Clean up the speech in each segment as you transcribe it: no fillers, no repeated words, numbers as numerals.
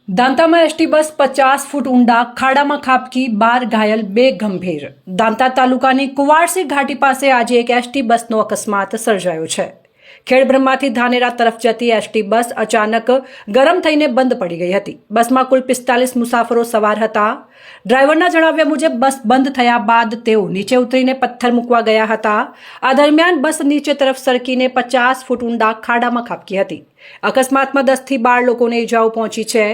दांता में ST bus 50 फूट ऊंडा खाड़ा में खाबकी 12 घायल 2 गंभीर। दांता तालुकानी कुवारसी घाटी पासे आज एक एसटी बसनो अकस्मात सर्जायो छे। खेड़ब्रह्माथी धानेरा तरफ जती एसटी बस अचानक गरम थईने बंद पड़ी गई हती। बसमां कुल 45 मुसाफरो सवार हता। ड्राइवरना जणाव्या मुजब बस बंद थया बाद तेओ नीचे उतरीने पत्थर मूकवा गया हता। आ दरमियान बस नीचे तरफ सरकीने 50 फूट ऊंडा खाडामां खाबकी हती। अकस्मातमां 10 થી 12 લોકોને ઇજાઓ પહોંચી છે,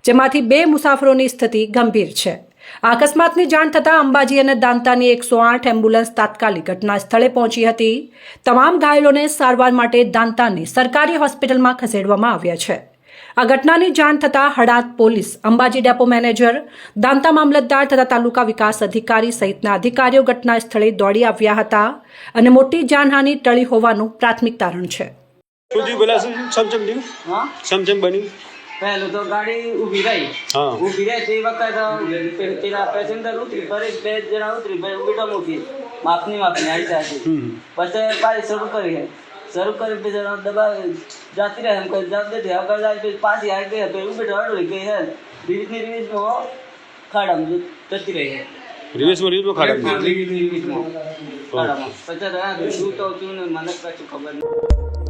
જેમાંથી 2 મુસાફરોની સ્થિતિ ગંભીર છે। આ અકસ્માતની જાણ થતાં અંબાજી અને દાંતાની 108 એમ્બ્યુલન્સ તાત્કાલિક ઘટના સ્થળે પહોંચી હતી। તમામ ઘાયલોને સારવાર માટે દાંતાની સરકારી હોસ્પિટલમાં ખસેડવામાં આવ્યા છે। આ ઘટનાની જાણ થતાં Hadad police, Ambaji depot manager, Danta મામલતદાર તથા તાલુકા વિકાસ અધિકારી સહિતના અધિકારીઓ ઘટના સ્થળે દોડી આવ્યા હતા અને મોટી જાનહાનિ ટળી હોવાનું પ્રાથમિક તારણ છે। जी बोला समचम दी हाँ समचम बनी पहले तो गाड़ी उभी रही ते वक्त तेरा पैसेंजर उतरी पर एक बेड जना उतरी बेटा मुकी मापनी आई जाती बस पारी शुरू करी पे जना दबा जाती रहे हमको जब देते अगर जाए पे पास ही आ गए पे बेटा अड़ गई है रिवीज में खाड़ा में चलती रही है रिवर्स में खाड़ा में रिवीज में खाड़ा में पता रहा तो तूने मन का खबर नहीं।